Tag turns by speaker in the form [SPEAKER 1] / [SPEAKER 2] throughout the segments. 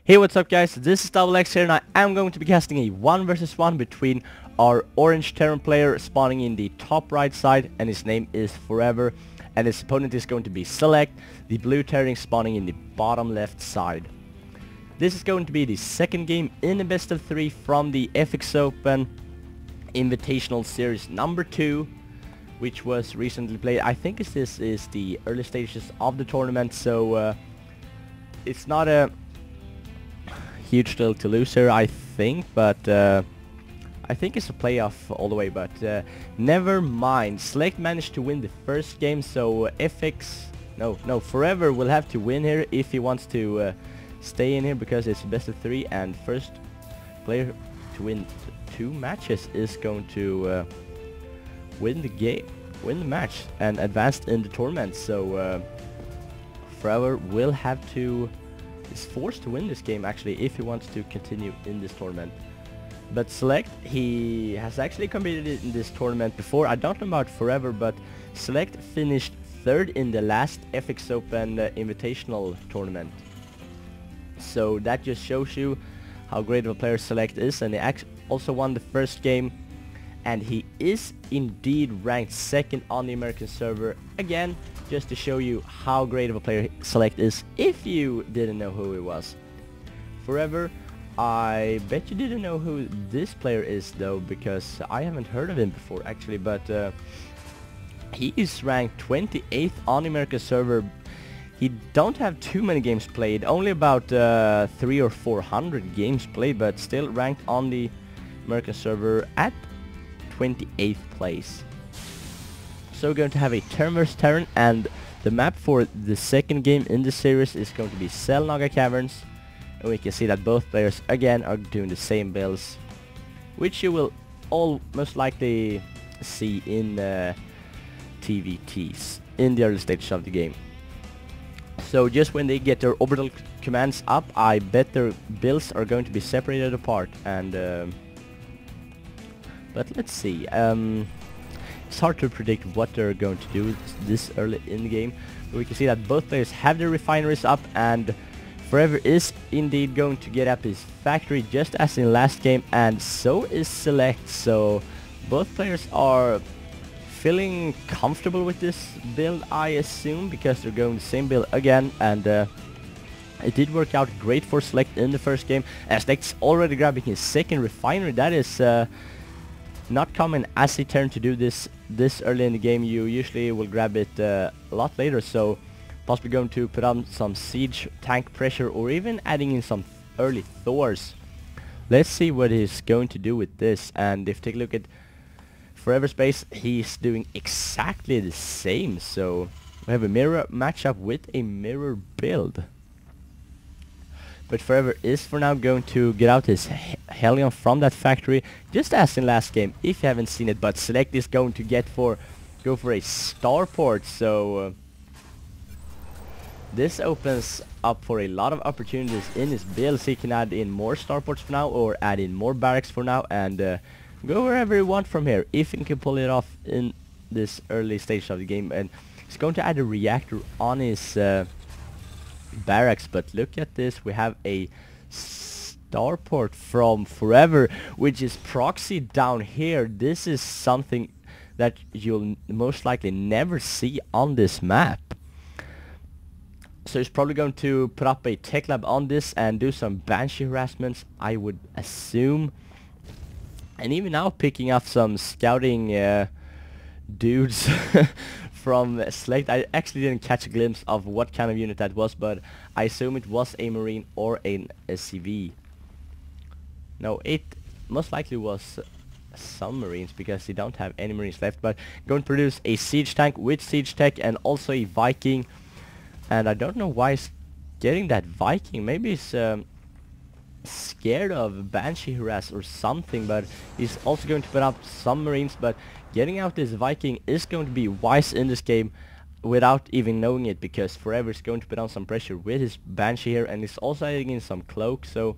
[SPEAKER 1] Hey, what's up guys, this is X here and I am going to be casting a 1 versus 1 between our orange Terran player spawning in the top right side, and his name is Forever, and his opponent is going to be Select, the blue Terran spawning in the bottom left side. This is going to be the second game in the best of 3 from the FX Open Invitational Series number 2, which was recently played. I think this is the early stages of the tournament, so it's not a huge deal to lose here, I think, but I think it's a playoff all the way, but never mind. Select managed to win the first game, so Forever will have to win here if he wants to stay in here, because it's best of 3 and first player to win 2 matches is going to win the match and advance in the tournament. So Forever will have to is forced to win this game actually if he wants to continue in this tournament. But Select, he has actually competed in this tournament before. I don't know about Forever, but Select finished 3rd in the last FX Open Invitational tournament. So that just shows you how great of a player Select is, and he also won the first game, and he is indeed ranked 2nd on the American server, again just to show you how great of a player Select is if you didn't know who he was. Forever, I bet you didn't know who this player is though, because I haven't heard of him before actually, but he is ranked 28th on the American server. He don't have too many games played, only about 300 or 400 games played, but still ranked on the American server at 28th place. So we're going to have a Terran vs Terran, and the map for the second game in the series is going to be Xel'Naga Caverns, and we can see that both players again are doing the same builds, which you will all most likely see in TvTs in the early stages of the game. So just when they get their orbital commands up, I bet their builds are going to be separated apart, and but let's see. It's hard to predict what they're going to do this early in the game. But we can see that both players have their refineries up, and Forever is indeed going to get up his factory just as in last game, and so is Select. So both players are feeling comfortable with this build, I assume, because they're going the same build again, and it did work out great for Select in the first game, as Select's already grabbing his 2nd refinery. That is not common as a Terran to do this early in the game. You usually will grab it a lot later, so possibly going to put on some siege tank pressure, or even adding in some early Thors. Let's see what he's going to do with this, and if you take a look at Forever's base, he's doing exactly the same, so we have a mirror matchup with a mirror build. But Forever is for now going to get out his Hellion from that factory, just as in last game, if you haven't seen it. But Select is going to go for a starport, so this opens up for a lot of opportunities in his builds. He can add in more starports for now, or add in more barracks for now, and go wherever you want from here, if he can pull it off in this early stage of the game. And he's going to add a reactor on his barracks, but look at this, we have a starport from Forever, which is proxied down here. This is something that you'll most likely never see on this map. So he's probably going to put up a tech lab on this and do some Banshee harassments, I would assume, and even now picking up some scouting dudes from Select. I actually didn't catch a glimpse of what kind of unit that was, but I assume it was a Marine or an SCV. No, it most likely was some Marines, because they don't have any Marines left, but going to produce a siege tank with siege tech and also a Viking. And I don't know why he's getting that Viking. Maybe he's scared of Banshee harass or something, but he's also going to put up some Marines. But getting out this Viking is going to be wise in this game without even knowing it, because Forever is going to put on some pressure with his Banshee here, and he's also adding in some cloak. So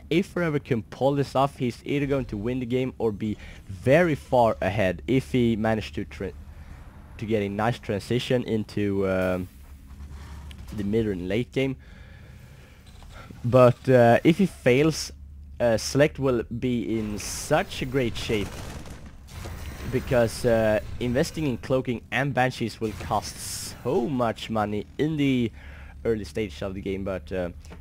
[SPEAKER 1] if Forever can pull this off, he's either going to win the game or be very far ahead if he managed to get a nice transition into the mid and late game. But if he fails, Select will be in such a great shape, because investing in cloaking and banshees will cost so much money in the early stage of the game. But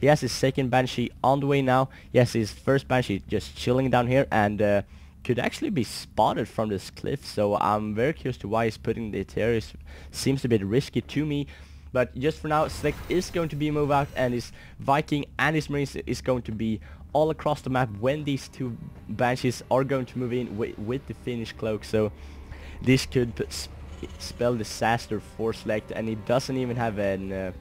[SPEAKER 1] he has his second banshee on the way now. He has his first banshee just chilling down here, and could actually be spotted from this cliff. So I'm very curious to why he's putting it here. It seems a bit risky to me. But just for now, Select is going to be move out, and his Viking and his Marines is going to be all across the map when these two banshees are going to move in with the Finnish cloak. So this could spell disaster for Select, and he doesn't even have an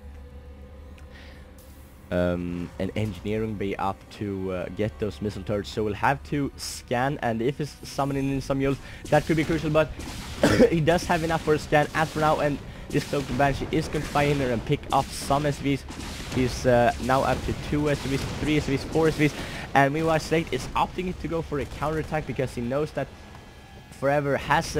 [SPEAKER 1] engineering bay up to get those missile turrets, so we'll have to scan, and if he's summoning in some mules, that could be crucial. But he does have enough for a scan as for now, and this cloaked banshee is going to fly in there and pick up some SVs. He's now up to 2 SVs, 3 SVs, 4 SVs, and meanwhile Select is opting to go for a counterattack because he knows that Forever has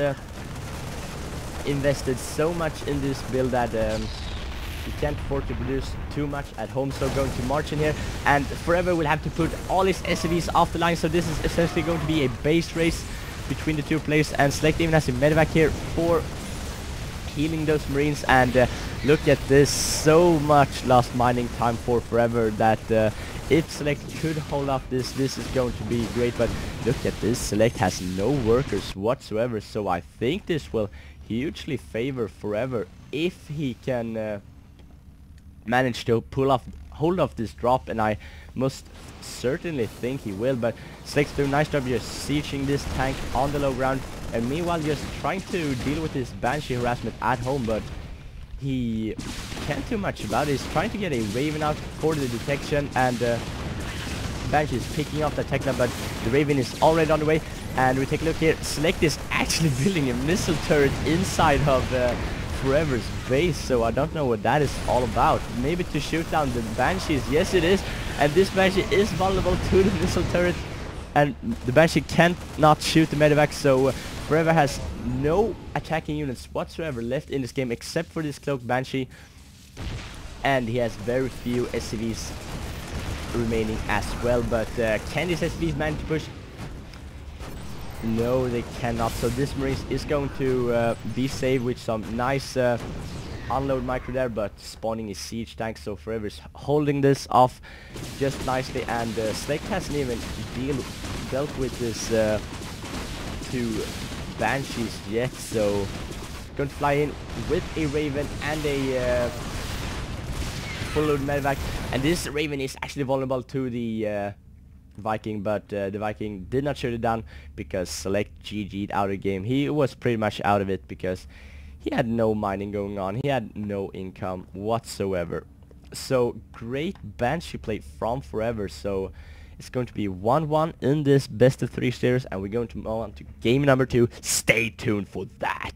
[SPEAKER 1] invested so much in this build that he can't afford to produce too much at home. So going to march in here, and Forever will have to put all his SCVs off the line. So this is essentially going to be a base race between the two players, and Select even has a medevac here for healing those Marines. And look at this, so much lost mining time for Forever that if Select could hold off this is going to be great. But look at this, Select has no workers whatsoever, so I think this will hugely favor Forever if he can manage to hold off this drop, and I most certainly think he will. But Select's doing a nice job just sieging this tank on the low ground, and meanwhile just trying to deal with this Banshee harassment at home, but he can't do much about it. He's trying to get a Raven out for the detection, and Banshee is picking up the Tekla, but the Raven is already on the way. And we take a look here, Select is actually building a missile turret inside of Forever's base, so I don't know what that is all about. Maybe to shoot down the Banshees. Yes, it is, and this Banshee is vulnerable to the missile turret, and the Banshee cannot shoot the medevac, so Forever has no attacking units whatsoever left in this game except for this cloaked Banshee, and he has very few SCVs remaining as well. But can these SCVs manage to push? No, they cannot. So this Marine is going to be saved with some nice unload micro there, but spawning his siege tank. So Forever's holding this off just nicely, and Select hasn't even dealt with this two Banshees yet. So going to fly in with a Raven and a full load medevac, and this Raven is actually vulnerable to the Viking, but the Viking did not shoot it down because Select GG'd out of the game. He was pretty much out of it because he had no mining going on. He had no income whatsoever. So great Banshee play from Forever. So it's going to be 1-1 in this best of 3 series, and we're going to move on to game number 2. Stay tuned for that.